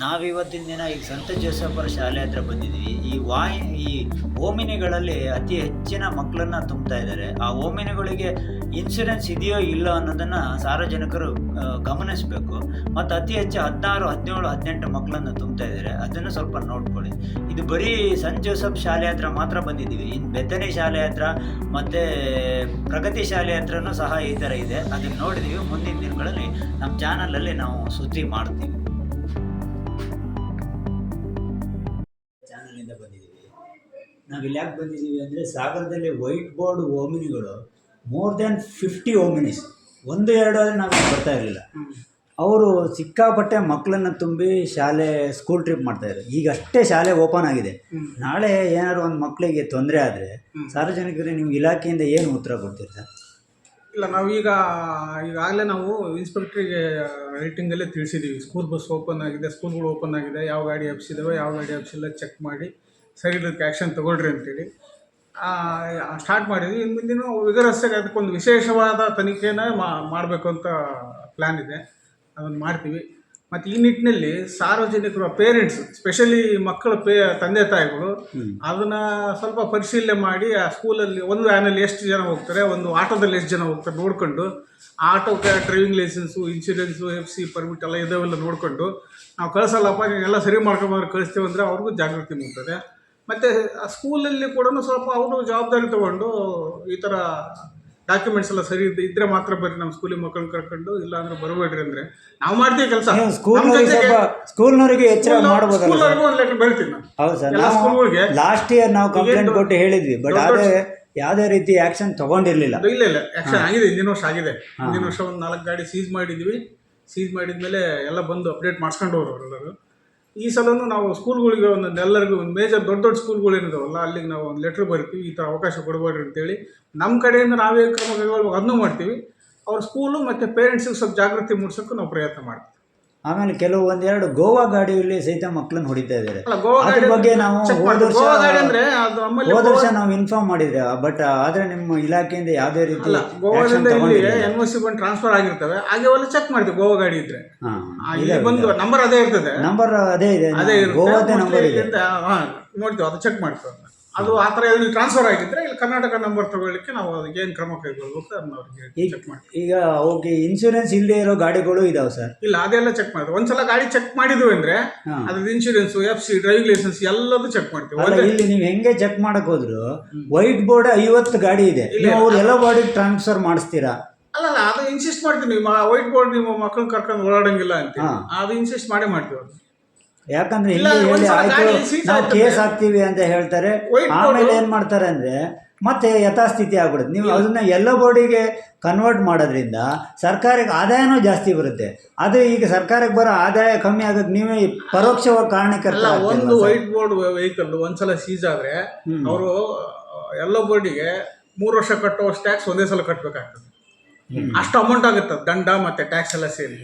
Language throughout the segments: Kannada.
ನಾವಿವತ್ತಿನ ದಿನ ಈಗ ಸಂತ ಜೋಸಫರ ಶಾಲೆ ಹತ್ರ ಬಂದಿದ್ದೀವಿ. ಈ ಓಮಿನಿಗಳಲ್ಲಿ ಅತಿ ಹೆಚ್ಚಿನ ಮಕ್ಕಳನ್ನ ತುಂಬ್ತಾ ಇದ್ದಾರೆ. ಆ ಓಮಿನಿಗಳಿಗೆ ಇನ್ಶೂರೆನ್ಸ್ ಇದೆಯೋ ಇಲ್ಲ ಅನ್ನೋದನ್ನು ಸಾರ್ವಜನಿಕರು ಗಮನಿಸಬೇಕು. ಮತ್ತು ಅತಿ ಹೆಚ್ಚು 16, 17, 18 ಮಕ್ಕಳನ್ನು ತುಂಬ್ತಾ ಇದ್ದಾರೆ. ಅದನ್ನು ಸ್ವಲ್ಪ ನೋಡ್ಕೊಳ್ಳಿ. ಇದು ಬರೀ ಸಂತ ಜೋಸಫ್ ಶಾಲೆ ಹತ್ರ ಮಾತ್ರ ಬಂದಿದ್ದೀವಿ. ಇನ್ನು ಬೆತ್ತನಿ ಶಾಲೆ ಹತ್ರ ಮತ್ತು ಪ್ರಗತಿ ಶಾಲೆ ಹತ್ರನೂ ಸಹ ಈ ಥರ ಇದೆ. ಅದನ್ನು ನೋಡಿದ್ದೀವಿ. ಮುಂದಿನ ದಿನಗಳಲ್ಲಿ ನಮ್ಮ ಚಾನಲಲ್ಲಿ ನಾವು ಸುದ್ದಿ ಮಾಡ್ತೀವಿ. ಚಾನಲಿಂದ ಬಂದಿದ್ದೀವಿ. ನಾವಿಲ್ಲಿ ಯಾಕೆ ಬಂದಿದ್ದೀವಿ ಅಂದರೆ, ಸಾಗರದಲ್ಲಿ ವೈಟ್ ಬೋರ್ಡ್ ಓಮಿನಿಗಳು ಮೋರ್ ದ್ಯಾನ್ 50 ಓಮಿನಿಸ್, 1-2 ನಾವು ಬರ್ತಾ ಇರಲಿಲ್ಲ. ಅವರು ಸಿಕ್ಕಾಪಟ್ಟೆ ಮಕ್ಕಳನ್ನು ತುಂಬಿ ಸ್ಕೂಲ್ ಟ್ರಿಪ್ ಮಾಡ್ತಾಯಿದ್ರು. ಈಗ ಅಷ್ಟೇ ಶಾಲೆ ಓಪನ್ ಆಗಿದೆ. ನಾಳೆ ಏನಾದ್ರು ಒಂದು ಮಕ್ಕಳಿಗೆ ತೊಂದರೆ ಆದರೆ ಸಾರ್ವಜನಿಕರಿಗೆ ನೀವು ಇಲಾಖೆಯಿಂದ ಏನು ಉತ್ತರ ಕೊಡ್ತೀರಿ ಸರ್? ಇಲ್ಲ, ಈಗಾಗಲೇ ನಾವು ಇನ್ಸ್ಪೆಕ್ಟ್ರಿಗೆ ರೈಟಿಂಗಲ್ಲೇ ತಿಳಿಸಿದ್ದೀವಿ. ಸ್ಕೂಲ್ ಬಸ್ ಓಪನ್ ಆಗಿದೆ, ಸ್ಕೂಲ್ಗಳು ಓಪನ್ ಆಗಿದೆ, ಯಾವ ಗಾಡಿ ಹಬ್ಸಿದಾವೆ, ಯಾವ ಗಾಡಿ ಹಬ್ಸಿಲ್ಲ ಚೆಕ್ ಮಾಡಿ ಸರಿ ಇದಕ್ಕೆ ಆ್ಯಕ್ಷನ್ ತೊಗೊಳ್ರಿ ಅಂತೇಳಿ ಸ್ಟಾರ್ಟ್ ಮಾಡಿದ್ವಿ. ಇನ್ನು ಮುಂದಿನ ವಿಗರಸ್ಸಾಗಿ ಅದಕ್ಕೊಂದು ವಿಶೇಷವಾದ ತನಿಖೆನ ಮಾಡಬೇಕು ಅಂತ ಪ್ಲ್ಯಾನ್ ಇದೆ. ಅದನ್ನು ಮಾಡ್ತೀವಿ. ಮತ್ತು ಈ ನಿಟ್ಟಿನಲ್ಲಿ ಸಾರ್ವಜನಿಕರು, ಪೇರೆಂಟ್ಸ್, ಸ್ಪೆಷಲಿ ಮಕ್ಕಳ ತಂದೆ ತಾಯಿಗಳು ಅದನ್ನು ಸ್ವಲ್ಪ ಪರಿಶೀಲನೆ ಮಾಡಿ, ಆ ಸ್ಕೂಲಲ್ಲಿ ಒಂದು ವ್ಯಾನಲ್ಲಿ ಎಷ್ಟು ಜನ ಹೋಗ್ತಾರೆ, ಒಂದು ಆಟೋದಲ್ಲಿ ಎಷ್ಟು ಜನ ಹೋಗ್ತಾರೆ ನೋಡಿಕೊಂಡು, ಆಟೋಕ್ಕೆ driving licence, insurance, FC permit ಎಲ್ಲ ಇದಾವೆಲ್ಲ ನೋಡಿಕೊಂಡು, ನಾವು ಕಳಿಸಲ್ಲಪ್ಪ ನೀವೆಲ್ಲ ಸರಿ ಮಾಡ್ಕೊಂಬಂದ್ರೆ ಕಳಿಸ್ತೀವಿ ಅಂದರೆ ಅವ್ರಿಗೂ ಜಾಗೃತಿ ಮೂಡ್ತದೆ. ಮತ್ತು ಸ್ಕೂಲಲ್ಲಿ ಕೂಡ ಸ್ವಲ್ಪ ಅವರು ಜವಾಬ್ದಾರಿ ತೊಗೊಂಡು ಈ ಥರ ಡಾಕ್ಯುಮೆಂಟ್ಸ್ ಎಲ್ಲ ಸರಿ ಇದ್ದರೆ ಮಾತ್ರ ಬರ್ರಿ ನಮ್ಮ ಸ್ಕೂಲಿಗೆ ಮಕ್ಕಳನ್ನ ಕರ್ಕೊಂಡು, ಇಲ್ಲ ಅಂದ್ರೆ ಬರಬೇಡ್ರಿ ಅಂದರೆ ನಾವು ಮಾಡ್ತೀವಿ ಕೆಲಸ. ಸ್ಕೂಲ್ನವರಿಗೆ ಎಚ್ಚರ ಮಾಡಬಹುದು. ಒಂದು ಲೆಟರ್ ಬರೀತೀವಿ ನಾವು. ಹೌದು ಸರ್, ಸ್ಕೂಲ್ಗಳಿಗೆ ಲಾಸ್ಟ್ ಇಯರ್ ನಾವು ಕಂಪ್ಲೇಂಟ್ ಕೊಟ್ಟು ಹೇಳಿದ್ವಿ, ಬಟ್ ಯಾವುದೇ ರೀತಿ ಆ್ಯಕ್ಷನ್ ತೊಗೊಂಡಿರಲಿಲ್ಲ. ಇಲ್ಲ ಆ್ಯಕ್ಷನ್ ಆಗಿದೆ. ಹಿಂದಿನ ವರ್ಷ ಆಗಿದೆ. ಹಿಂದಿನ ವರ್ಷ ಒಂದು 4 ಗಾಡಿ ಸೀಸ್ ಮಾಡಿದ್ವಿ. ಸೀಸ್ ಮಾಡಿದ್ಮೇಲೆ ಎಲ್ಲ ಬಂದು ಅಪ್ಡೇಟ್ ಮಾಡಿಸ್ಕೊಂಡು ಹೋದ್ರು ಎಲ್ಲರೂ. ಈ ಸಲನೂ ನಾವು ಸ್ಕೂಲ್ಗಳಿಗೆ ಎಲ್ಲರಿಗೂ ಒಂದು ಮೇಜರ್ ದೊಡ್ಡ ಸ್ಕೂಲ್ಗಳೇನಿದಾವಲ್ಲ ಅಲ್ಲಿಗೆ ನಾವು ಒಂದು ಲೆಟ್ರ್ ಬರಿತೀವಿ, ಈ ಥರ ಅವಕಾಶ ಕೊಡಬೇಡ್ರಿ ಅಂತೇಳಿ. ನಮ್ಮ ಕಡೆಯಿಂದ ನಾವೇ ಕ್ರಮ ಕೈಗೊಳ್ಳುವಾಗ ಅದನ್ನೂ ಮಾಡ್ತೀವಿ. ಅವ್ರ ಸ್ಕೂಲು ಮತ್ತು ಪೇರೆಂಟ್ಸಿಗೆ ಸ್ವಲ್ಪ ಜಾಗೃತಿ ಮೂಡಿಸೋಕ್ಕೂ ನಾವು ಪ್ರಯತ್ನ ಮಾಡ್ತೀವಿ. ಆಮೇಲೆ ಕೆಲವು 1-2 ಗೋವಾ ಗಾಡಿಯಲ್ಲಿ ಸಹಿತ ಮಕ್ಕಳನ್ನ ಹೊಡಿತಾ ಇದ್ದಾರೆ. ಅದ್ರ ಬಗ್ಗೆ ನಾವು ಹೋದ ವರ್ಷ ನಾವು ಇನ್ಫಾರ್ಮ್ ಮಾಡಿದ್ರೆ, ಬಟ್ ಆದರೆ ನಿಮ್ಮ ಇಲಾಖೆಯಿಂದ ಯಾವುದೇ ರೀತಿ ಗೋವಾದಿಂದ ಇಲ್ಲಿ NOC ಬಂದು ಟ್ರಾನ್ಸ್ಫರ್ ಆಗಿರ್ತವೆ. ಹಾಗೆ ಅವೆಲ್ಲ ಚೆಕ್ ಮಾಡ್ತೀವಿ. ಗೋವಾ ಗಾಡಿ ಇದ್ರೆ ಬಂದು ನಂಬರ್ ಅದೇ ಇರ್ತದೆ. ನಂಬರ್ ಅದೇ ಇದೆ, ಗೋವಾದ ನಂಬರ್ ಇದೆ, ನೋಡ್ತೀವಿ. ಅದು ಚೆಕ್ ಮಾಡ್ತೀವಿ. ಅದು ಆ ಥರ ಇಲ್ಲಿ ಟ್ರಾನ್ಸ್ಫರ್ ಆಗಿದ್ದರೆ ಇಲ್ಲಿ ಕರ್ನಾಟಕ ನಂಬರ್ ತಗೊಳ್ಳಿಕ್ಕೆ ನಾವು ಅದಕ್ಕೆ ಏನು ಕ್ರಮ ಕೈಗೊಳ್ಬೇಕು ಅದನ್ನ ಅವ್ರಿಗೆ ಚೆಕ್ ಮಾಡಿ. ಈಗ ಓಕೆ, ಇನ್ಶೂರೆನ್ಸ್ ಇಲ್ಲದೆ ಇರೋ ಗಾಡಿಗಳು ಇದಾವೆ ಸರ್? ಇಲ್ಲ, ಅದೆಲ್ಲ ಚೆಕ್ ಮಾಡ್ತೀವಿ. ಒಂದ್ಸಲ ಗಾಡಿ ಚೆಕ್ ಮಾಡಿದ್ವಿ ಅಂದರೆ ಅದ್ರದ್ದು ಇನ್ಶೂರೆನ್ಸ್, FC, ಡ್ರೈವಿಂಗ್ ಲೈಸೆನ್ಸ್ ಎಲ್ಲದೂ ಚೆಕ್ ಮಾಡ್ತೀವಿ. ಇಲ್ಲಿ ನೀವು ಹೆಂಗೆ ಚೆಕ್ ಮಾಡಕ್ ಹೋದ್ರು ವೈಟ್ ಬೋರ್ಡ್ 50 ಗಾಡಿ ಇದೆ, ಅವ್ರು ಎಲ್ಲ ಬಾಡಿಗೆ ಟ್ರಾನ್ಸ್ಫರ್ ಮಾಡಿಸ್ತೀರಾ? ಅಲ್ಲ, ಅದು ಇನ್ಸಿಸ್ಟ್ ಮಾಡ್ತೀವಿ. ವೈಟ್ ಬೋರ್ಡ್ ನಿಮ್ಮ ಮಕ್ಕಳನ್ನ ಕರ್ಕೊಂಡು ಓಡಾಡಂಗಿಲ್ಲ ಅಂತ ಅದು ಇನ್ಸಿಸ್ಟ್ ಮಾಡೇ ಮಾಡ್ತೀವಿ. ಅದು ಯಾಕಂದ್ರೆ ಇಲ್ಲಿ ನಾವು ಕೇಸ್ ಹಾಕ್ತೀವಿ ಅಂತ ಹೇಳ್ತಾರೆ. ಆಮೇಲೆ ಏನ್ ಮಾಡ್ತಾರೆ ಅಂದ್ರೆ ಮತ್ತೆ ಯಥಾಸ್ಥಿತಿ ಆಗ್ಬಿಡುತ್ತೆ. ನೀವು ಅದನ್ನ ಎಲ್ಲ ಬೋರ್ಡಿಗೆ ಕನ್ವರ್ಟ್ ಮಾಡೋದ್ರಿಂದ ಸರ್ಕಾರಕ್ಕೆ ಆದಾಯನೂ ಜಾಸ್ತಿ ಬರುತ್ತೆ. ಅದು ಈಗ ಸರ್ಕಾರಕ್ಕೆ ಬರೋ ಆದಾಯ ಕಮ್ಮಿ ಆಗೋದು ನೀವೇ ಪರೋಕ್ಷವಾಗಿ ಕಾರಣಕರ್ತ. ಒಂದು ವೈಟ್ ಬೋರ್ಡ್ ವೆಹಿಕಲ್ ಒಂದ್ಸಲ ಸೀಸ್ ಆದ್ರೆ ಅವರು ಎಲ್ಲ ಬೋರ್ಡಿಗೆ 3 ವರ್ಷ ಕಟ್ಟುವಷ್ಟು ಟ್ಯಾಕ್ಸ್ ಒಂದೇ ಸಲ ಕಟ್ಟಬೇಕಾಗ್ತದೆ. ಅಷ್ಟು ಅಮೌಂಟ್ ಆಗುತ್ತೆ, ದಂಡ ಮತ್ತೆ ಟ್ಯಾಕ್ಸ್ ಎಲ್ಲ ಸೇರಿ.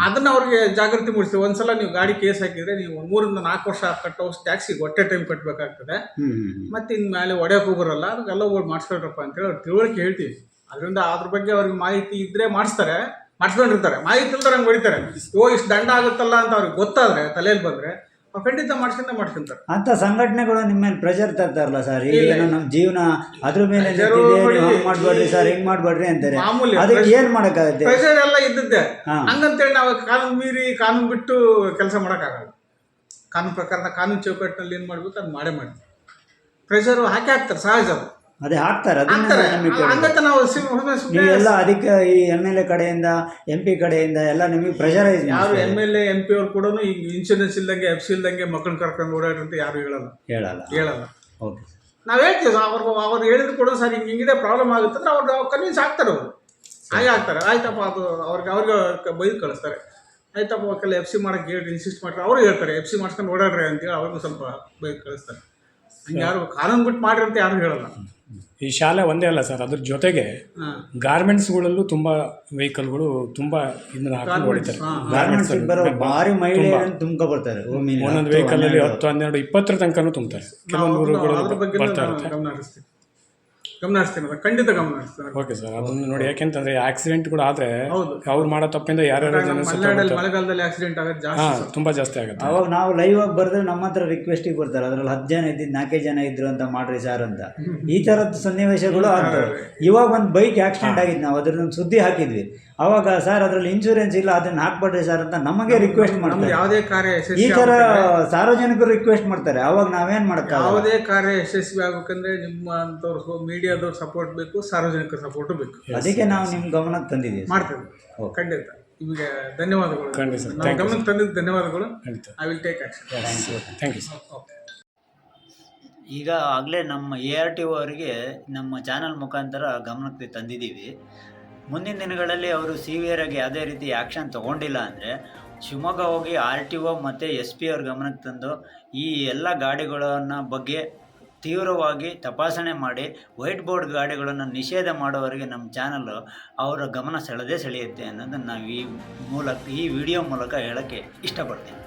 ಅದನ್ನ ಅವ್ರಿಗೆ ಜಾಗೃತಿ ಮೂಡಿಸ್ತೀವಿ. ಒಂದ್ಸಲ ನೀವು ಗಾಡಿ ಕೇಸ್ ಹಾಕಿದ್ರೆ ನೀವು 3-4 ವರ್ಷ ಕಟ್ಟೋಷ್ಟು ಟ್ಯಾಕ್ಸಿಗೆ ಹೊಟ್ಟೆ ಟೈಮ್ ಕಟ್ಟಬೇಕಾಗ್ತದೆ. ಮತ್ತೆ ಇನ್ಮೇಲೆ ಒಡೆಯಕ್ಕೂ ಬರಲ್ಲ. ಅದಕ್ಕೆಲ್ಲ ಓಡ್ ಮಾಡಿಸ್ಕೊಳ್ರಪ್ಪ ಅಂತೇಳಿ ಅವ್ರು ತಿಳುವಳಿಕೆ ಹೇಳ್ತೀವಿ. ಅದರಿಂದ ಅದ್ರ ಬಗ್ಗೆ ಅವ್ರಿಗೆ ಮಾಹಿತಿ ಇದ್ರೆ ಮಾಡಿಸ್ಕೊಂಡಿರ್ತಾರೆ. ಮಾಹಿತಿ ಇಲ್ದಾರೆ ಹಂಗೆ ಹೊಡಿತಾರೆ. ಇಷ್ಟು ದಂಡ ಆಗುತ್ತಲ್ಲ ಅಂತ ಅವ್ರಿಗೆ ಗೊತ್ತಾದ್ರೆ, ತಲೆಯಲ್ಲಿ ಬಂದ್ರೆ ಖಂಡಿತ ಮಾಡ್ಕೊಂತಾರೆ. ಅಂತ ಸಂಘಟನೆಗಳು ನಿಮ್ಮ ಮೇಲೆ ಪ್ರೆಷರ್ ತರ್ತಾರಲ್ಲ ಸರ್, ಈಗ ನಮ್ಮ ಜೀವನ ಅದ್ರ ಮೇಲೆ ಮಾಡ್ಬೇಡ್ರಿ ಸರ್, ಹೆಂಗ್ ಮಾಡ್ಬೇಡ್ರಿ ಅಂತಾರೆ. ಅದಕ್ಕೆ ಏನ್ ಮಾಡಕ್ಕಾಗತ್ತೆ? ಪ್ರೆಷರ್ ಎಲ್ಲ ಇದ್ದದ್ದೇ. ಹಂಗಂತೇಳಿ ನಾವು ಕಾನೂನು ಮೀರಿ ಕಾನೂನು ಬಿಟ್ಟು ಕೆಲಸ ಮಾಡೋಕ್ಕಾಗಲ್ಲ. ಕಾನೂನು ಪ್ರಕಾರ ಕಾನೂನು ಚೌಕಟ್ಟಿನಲ್ಲಿ ಏನು ಮಾಡ್ಬೇಕು ಅದು ಮಾಡ್ತೀವಿ. ಪ್ರೆಷರ್ ಹಾಕ್ತಾರೆ, ಸಹಜ. ಅದೇ ಹಾಕ್ತಾರೆ. ಎಲ್ಲ ಅದಕ್ಕೆ ಈ MLA ಕಡೆಯಿಂದ, MP ಕಡೆಯಿಂದ ಎಲ್ಲ ನಿಮಗೆ ಪ್ರೆಷರೈಸ್. ಯಾರು MLA MP ಅವ್ರು ಕೂಡ ಈಗ ಇನ್ಶೂರೆನ್ಸ್ ಇಲ್ದಂಗೆ, FC ಇಲ್ದಂಗೆ ಮಕ್ಕಳನ್ನ ಕರ್ಕೊಂಡು ಓಡಾಡ್ರಿ ಅಂತ ಯಾರು ಹೇಳಲ್ಲ. ಓಕೆ, ನಾವು ಹೇಳ್ತೀವಿ. ಅವ್ರು ಹೇಳಿದ್ರು ಕೂಡ ಸರ್ ಹಿಂಗಿದೆ ಪ್ರಾಬ್ಲಮ್ ಆಗುತ್ತೆ ಅಂದ್ರೆ ಅವ್ರು ಕನ್ವಿನ್ಸ್ ಆಗ್ತಾರೆ. ಅವರು ಹಾಗೆ ಆಗ್ತಾರೆ. ಆಯ್ತಪ್ಪ, ಅದು ಅವ್ರಿಗೆ ಬೈದು ಕಳಿಸ್ತಾರೆ. ಆಯ್ತಪ್ಪ ಒಕ್ಕಲ್ಲಿ FC ಮಾಡೋಕ್ಕೆ ಹೇಳಿ ಇನ್ಸಿಸ್ಟ್ ಮಾಡ್ತಾರೆ. ಅವರು ಹೇಳ್ತಾರೆ FC ಮಾಡ್ಸ್ಕೊಂಡು ಓಡಾಡ್ರಿ ಅಂತೇಳಿ ಅವ್ರಿಗೂ ಸ್ವಲ್ಪ ಬೈದು ಕಳಿಸ್ತಾರೆ. ಹಂಗೆ ಯಾರು ಕಾನೂನು ಬಿಟ್ಟು ಮಾಡ್ರಿ ಅಂತ ಯಾರು ಹೇಳಲ್ಲ. ಈ ಶಾಲೆ ಒಂದೇ ಅಲ್ಲ ಸರ್, ಅದ್ರ ಜೊತೆಗೆ ಗಾರ್ಮೆಂಟ್ಸ್ಗಳಲ್ಲೂ ತುಂಬ ವೆಹಿಕಲ್ಗಳು ತುಂಬ ಇದನ್ನ ಹಾಕೊಂಡು ಹೊಡಿತಾರೆ. ಒಂದೊಂದು ವೆಹಿಕಲಲ್ಲಿ 10, 12, 20 ತನಕನೂ ತುಂಬ್ತಾರೆ. ಕೆಲವೊಂದು ಊರುಗಳು ಬರ್ತಾ ಇರುತ್ತೆ. ಗಮನ ಹರಿಸ್ತೀನಿ ಸರ್, ಖಂಡಿತ ಗಮನ ಹರಿಸ್ತೀನಿ. ಓಕೆ ಸರ್, ಅದನ್ನು ನೋಡಿ, ಯಾಕೆಂತಂದರೆ ಆಕ್ಸಿಡೆಂಟ್ಗಳು ಆದರೆ ಹೌದು. ಅವ್ರು ಮಾಡೋ ತಪ್ಪಿಂದ ಯಾರ್ಯಾರು ಜನ ಮಲೆನಾಡಲ್ಲಿ ಮಳೆಗಾಲದಲ್ಲಿ ಆಕ್ಸಿಡೆಂಟ್ ಆಗೋದು ಜಾಸ್ತಿ ಹಾಂ ತುಂಬ ಜಾಸ್ತಿ ಆಗುತ್ತೆ. ಅವಾಗ ನಾವು ಲೈವ್ ಆಗಿ ಬರೆದ್ರೆ ನಮ್ಮ ಹತ್ರ ರಿಕ್ವೆಸ್ಟಿಗೆ ಬರ್ತಾರೆ, ಅದ್ರಲ್ಲಿ 10 ಜನ ಇದ್ದಿದ್ದು 4 ಜನ ಇದ್ರು ಅಂತ ಮಾಡ್ರಿ ಸರ್ ಅಂತ. ಈ ಥರದ ಸನ್ನಿವೇಶಗಳು ಆಗ್ತವೆ. ಇವಾಗ ಒಂದು ಬೈಕ್ ಆಕ್ಸಿಡೆಂಟ್ ಆಗಿದ್ದು, ನಾವು ಅದ್ರದ್ದು ಸುದ್ದಿ ಹಾಕಿದ್ವಿ. ಅವಾಗ ಸರ್ ಅದ್ರಲ್ಲಿ ಇನ್ಶೂರೆನ್ಸ್ ಇಲ್ಲ, ಅದನ್ನ ಹಾಕ್ಬೇಡ್ರಿ ಸರ್ ಅಂತ ನಮಗೆ ರಿಕ್ವೆಸ್ಟ್ ಮಾಡ್ತಾರೆ. ಯಾವುದೇ ಕಾರ್ಯ ಈ ಯಶಸ್ವಿ ಥರ ಸಾರ್ವಜನಿಕರು ರಿಕ್ವೆಸ್ಟ್ ಮಾಡ್ತಾರೆ. ಅವಾಗ ನಾವೇನು ಮಾಡೋಕ್ಕಾಗಲ್ಲ. ಯಾವುದೇ ಕಾರ್ಯ ಯಶಸ್ವಿ ಆಗ್ಬೇಕಂದ್ರೆ ನಿಮ್ಮಂಥವ್ರು ಮೀಡಿಯಾದವ್ರು ಸಪೋರ್ಟ್ ಬೇಕು, ಸಾರ್ವಜನಿಕರ ಸಪೋರ್ಟು ಬೇಕು. ಅದಕ್ಕೆ ನಾವು ನಿಮ್ಮ ಗಮನಕ್ಕೆ ತಂದಿದ್ದೀವಿ. ಮಾಡ್ತೇವೆ ಖಂಡಿತ. ನಿಮಗೆ ಧನ್ಯವಾದಗಳು. ಖಂಡಿತ ಸರ್, ನಾವು ಗಮನಕ್ಕೆ ತಂದಿದ್ದು ಧನ್ಯವಾದಗಳು. ಖಂಡಿತ. I will take action. Thank you sir. Okay. ಈಗ ಆಗಲೇ ನಮ್ಮ ARTO ಅವರಿಗೆ ನಮ್ಮ ಚಾನಲ್ ಮುಖಾಂತರ ಗಮನಕ್ಕೆ ತಂದಿದ್ದೀವಿ. ಮುಂದಿನ ದಿನಗಳಲ್ಲಿ ಅವರು ಸಿವಿಯರ್ ಆಗಿ ಯಾವುದೇ ರೀತಿ ಆ್ಯಕ್ಷನ್ ತೊಗೊಂಡಿಲ್ಲ ಅಂದರೆ ಶಿವಮೊಗ್ಗ ಹೋಗಿ RTO ಮತ್ತು SP ಅವ್ರ ಗಮನಕ್ಕೆ ತಂದು ಈ ಎಲ್ಲ ಗಾಡಿಗಳನ್ನ ಬಗ್ಗೆ ತೀವ್ರವಾಗಿ ತಪಾಸಣೆ ಮಾಡಿ ವೈಟ್ ಬೋರ್ಡ್ ಗಾಡಿಗಳನ್ನು ನಿಷೇಧ ಮಾಡೋವರೆಗೆ ನಮ್ಮ ಚಾನಲ್ಲು ಅವರ ಗಮನ ಸೆಳೆಯುತ್ತೆ ಅನ್ನೋದನ್ನು ನಾವು ಈ ವಿಡಿಯೋ ಮೂಲಕ ಹೇಳೋಕ್ಕೆ ಇಷ್ಟಪಡ್ತೀನಿ.